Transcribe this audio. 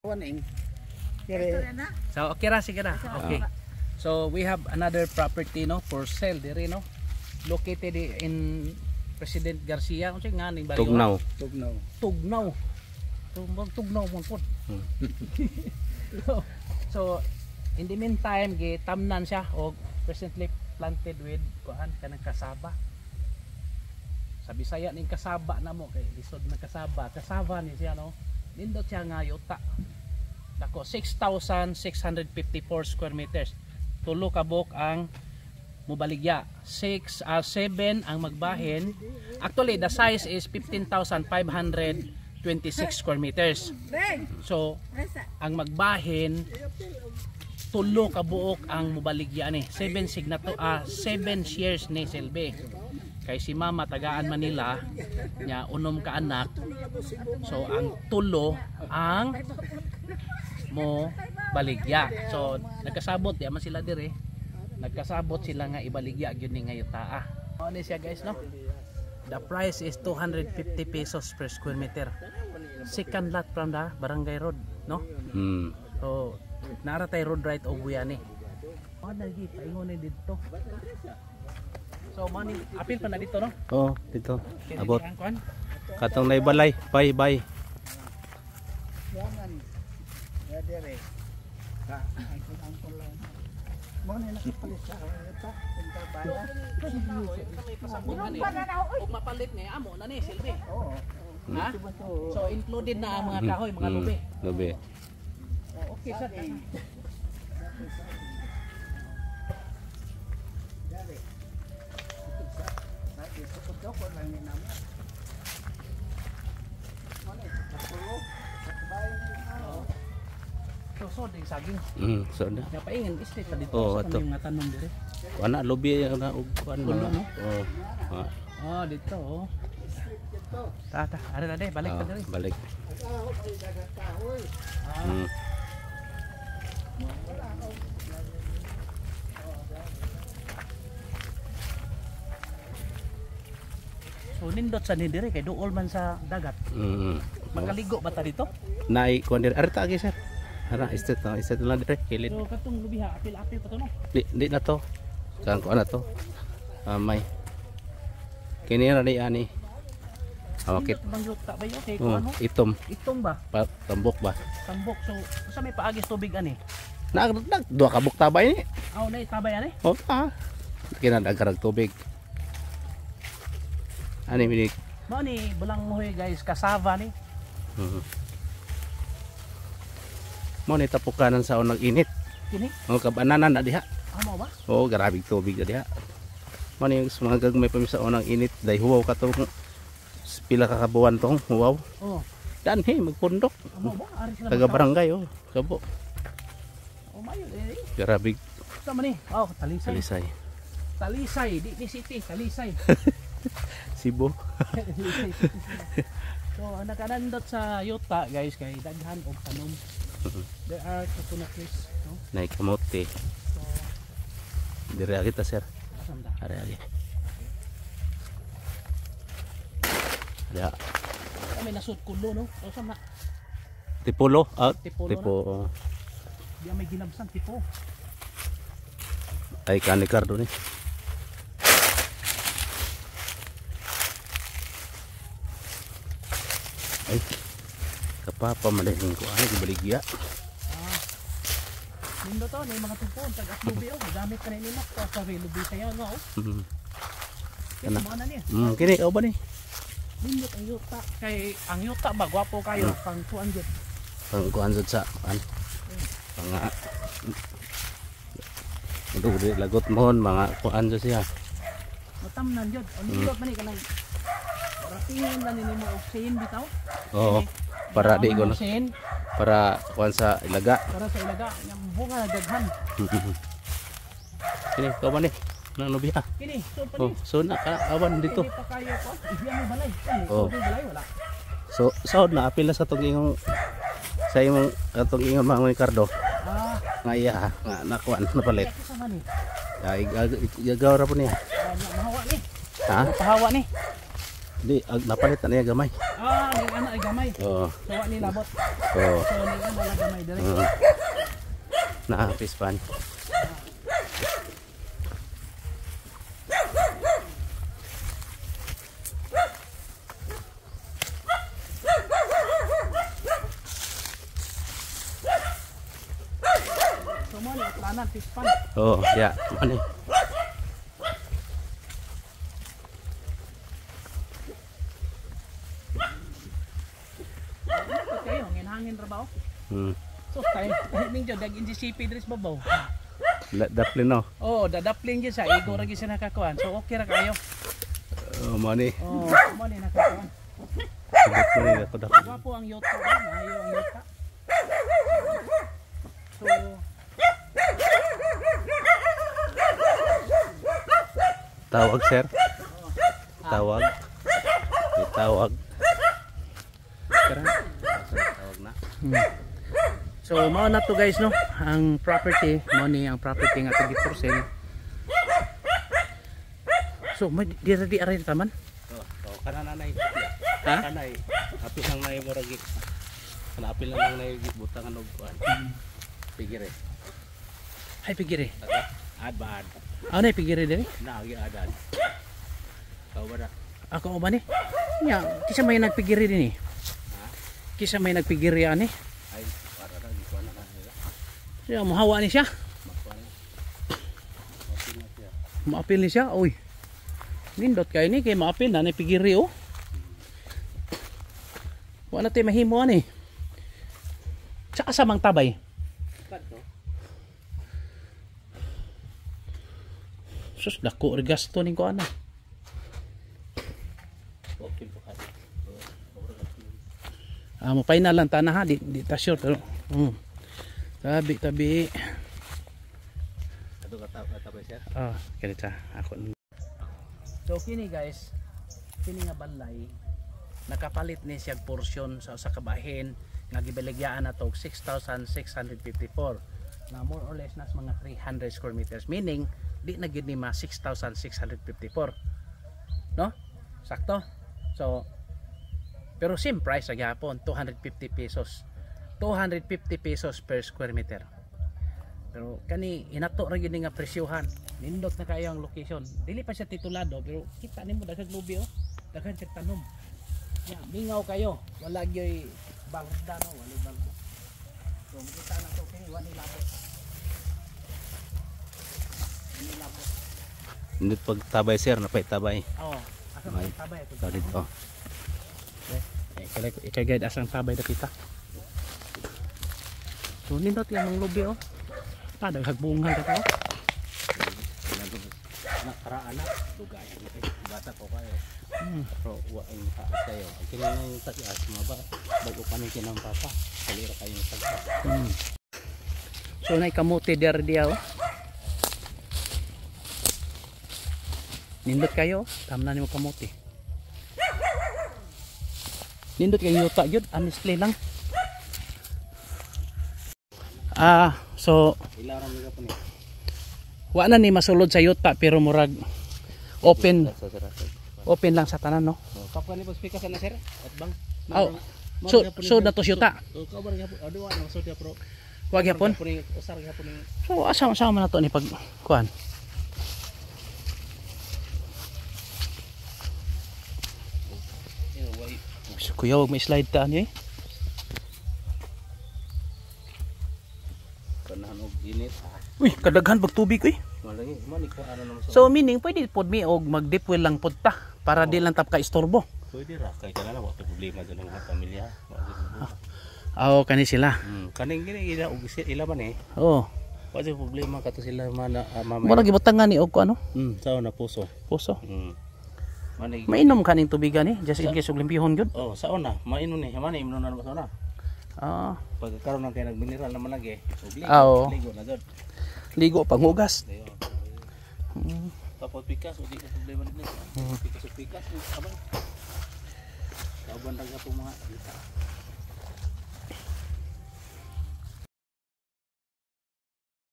So okay ra, sige na. Okay. So we have another property no for sale dire no. Located in President Garcia, unsay nga ning baryo? Tugnaw. Tugnaw. Tugnaw mo pod. So in the meantime gitamnan siya og presently planted with kuan kanang kasaba. Sa Bisaya ning kasaba namo kay lisod ng kasaba. Kasaba ni siya no. Nindot siya nga yuta. Dako 6,654 square meters. Tulo ka buk ang mubaligya. 7 ang magbahin. Actually the size is 15,526 square meters. So ang magbahin tulo ka buok ang mubaligya ni. 7 shares ni Silbi. Kay si Mama tagaan Manila nya unom ka anak. So ang tulo ang mo baligya. So nagkasabot di man sila dire. Nagkasabot sila nga ibaligya gyud ni nga yutaa. Mao ni siya guys no. The price is 250 pesos per square meter. Second lot from the Barangay Road, no? So nara tay road right of Buyani. Mao lagi paingon ni dito. So money apil pa na dito no? Oh, dito. Abot. Katong nay balay, bye. Kung mapalit ni amo na ni Silbi. Ha? So included na ang mga kahoy, mga lubi. Lubi. Okay sir. So ding saging. So na. Ya paingon isli pa dito Oh, sa ato. mga tanom dire. Ana lubi na ug kuan Tulo, no? Oh. Oh, dito oh. Ta, ara na balik ka dire. Balik. So nindot sa ni dire kay duol man sa dagat. Makaligo ba ta dito? Nai kuan dire arta agi sir. Ara istet lang dire kilid. So katong lubiha apil-apil pa to no. Di na to. Kan kuan na to. May. Kini ra ni ani. Awakit. Banglok ta ba yo kay kuan no? Itom. Itom ba? Tambok ba? Tambok. So sa may paagis tubig ani. Dua ka buk tabay ni. Aw nay tabay ani. Oh, kinadagkarag tubig. Ani minik. Mao ni bulang mohoy guys, kasava ni. Mo ni tapukanan sa unang init. Kini? O kabananan na diha. Amo ba? Oo, grabing tubig na diha. Mo ni mga gagmay pa mi sa unang init, dai huwaw ka tong pila ka kabuwan tong huwaw. Oh. Danhi magpundok. Amo ba? Ari sila. Taga barangay oh, kabo. Oh, mayo eh. Grabing Sama ni. Oh, Talisay. Talisay. Talisay, di city, Talisay. Cebu. So, nakanandot sa yuta guys kay daghan og tanom. There are coconut trees, no? Nay kamote. So, Dire kita sir. asam da. Are agi. Ada Kami nasud kulo no. So, sama Tipolo. Tipolo Tipo. di may ginabsan tipo. Ay kani kardo ni. Ay. Kapapa malihing ko ay gibaligya. Nindo to ni mga tupon tag lubi oh, gamit ka ni nimo sa lubi sayo no. Kana na niya. Kini ba ni? Nindo ang yuta kay ang yuta ba gwapo kayo pang kuan jud. Pang kuan sa an. Mga Dugri lagot mohon mga kuan sa siya. Matamnan jud. Ang nindot man ni kanang ratingin na nimo og sin bitaw. Oo. Para di ko na. Para kuan sa ilaga. Para sa ilaga nga bunga na daghan. Kini ka ba ni? Nang lubiha. Kini, so pa Oh, so na ka awan dito. Hindi pa kayo ko. Ibiyan mo balay. Oh. Balay wala. So saod na apil na sa tong ingong sa imong atong ingon mga Ricardo. Nga iya nga nakuan na palit. Ako sa mani. Ay igagaw ra po niya. Mahawa ni. Ha? Pahawa ni. Di napalit na niya gamay. ning ana ay gamay. Oo. So wa ni labot. Oo. So ning ana la gamay diri. Na fish pan. So mo ni planan fish pan. Oo, ya. Ano? Kayo nginhangin ra ba? Hmm. So tay ning jud dag NGCP diri sa babaw. Daplin no. Oh, dadapling gyud sa igo ra gyud siya nakakuan. So okay ra kayo. Money. Oh, mo ni nakakuan. Dapat mo ni ako dapat. Wapo ang yoto, maayo ang yota. So Tawag sir. Tawag. Tawag. Tawag na. So mao na to guys no, ang property, mao ni ang property nga tagi for sale. So may dira di aray taman. Oh, kana nanay. Ha? Kanay. Apil lang nay muragi. Kana apil lang nay butangan og kuan. Pigire. Ay pigiri. Adbad. Ano ay pigiri diri? Naagi adan. Kau ba? Ako ba ni? Ya, kisa may nagpigiri din eh. Kisa may nagpigiri ani. Ay, para ra di ko na nila. Siya mahawa ni siya. Makuan. Apil na siya. Maapil ni siya. Uy. Nindot kay ni kay maapil na ni pigiri oh. Wala tay mahimo ani. Sa kasamang tabay. Kadto. Sus dako ri gasto ning ko ana. Okay po ka. Mo final lang tana ha, di ta sure pero. Tabi. Ato ka tabay sir. Kani ta ako. So kini guys, kini nga balay nakapalit ni siya porsyon sa kabahin nga gibaligyan nato 6,654 na more or less nas mga 300 square meters, meaning di na gid ni ma 6,654 no sakto. So pero same price sa gyapon, 250 pesos per square meter. Pero kani inato ra gyud nga presyohan, nindot na kayo ang location, dili pa siya titulado pero kita nimo daghang lubi oh, daghan siya tanom. Ya, mingaw kayo, wala gyoy bangda no, wala bangda. So makita na to kini wala labot. Ini labot. Hindi pag tabay sir, napay tabay. Oh, asa May tabay ito. Ito dito. Ikay guide asang tabay na kita. So nindot yung mga lubi oh. Daghang bunga ka to. Nakaraan na dugay bata ko kayo. Pero wa ang taas kayo. Kini na yung taas mga ba bago pa ning kinang papa. Kalira kayo ng taas. So nay kamote der dia oh. Nindot kayo, tamnan nimo kamote. Nindot kayo yuta gyud, honestly lang. So Ilaram mga po ni. wa na ni masulod sa yuta pero murag open lang sa tanan no. Kapwa ni pagspika sa na sir at bang. So datos yuta. Kabar gyapon. Ado wa na masud ya pro. Wag yapon. Usar gyapon ni. So asama na to ni pag kuan. Kuya wag may slide ta ani. Kanahan og init. Uy, kadaghan pag tubig uy. Malagi man ko ano naman So meaning pwede pod mi og mag-dip well lang pod ta para di lang tap ka istorbo. pwede ra kay kana wa problema sa mga pamilya. Kani sila. Kaning gini ila og ila man eh. Oh. Wa sa problema kato sila mama. Mo lagi butangan ni og ko ano? Sao na puso. Puso. Manay. Mainom kaning tubigan ni just in case og limpihon gyud. Oh, sao na? Mainom ni. Manay imnon na sa na. Pagkakaroon ng kaya nagmineral naman lagi. Ligo na gud. Ligo panghugas. Tapos pikas, o di ka problema nito. Pikas. Abang. Kauban lang ka po mga